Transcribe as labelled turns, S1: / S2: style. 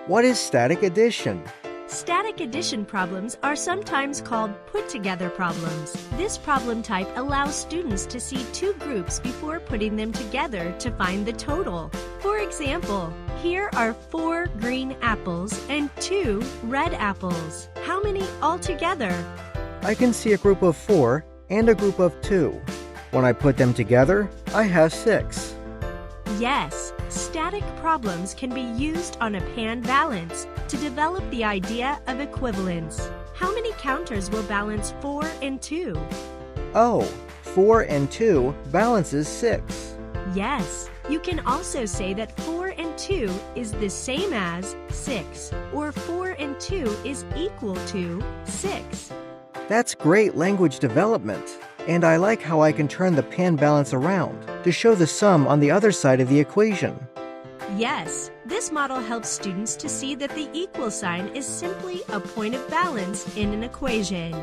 S1: What is static addition?
S2: Static addition problems are sometimes called put-together problems. This problem type allows students to see two groups before putting them together to find the total. For example, here are 4 green apples and 2 red apples. How many altogether?
S1: I can see a group of 4 and a group of 2. When I put them together, I have 6.
S2: Yes, static problems can be used on a pan balance to develop the idea of equivalence. How many counters will balance 4 and 2?
S1: Oh, 4 and 2 balances 6.
S2: Yes, you can also say that 4 and 2 is the same as 6, or 4 and 2 is equal to 6.
S1: That's great language development. And I like how I can turn the pan balance around to show the sum on the other side of the equation.
S2: Yes, this model helps students to see that the equal sign is simply a point of balance in an equation.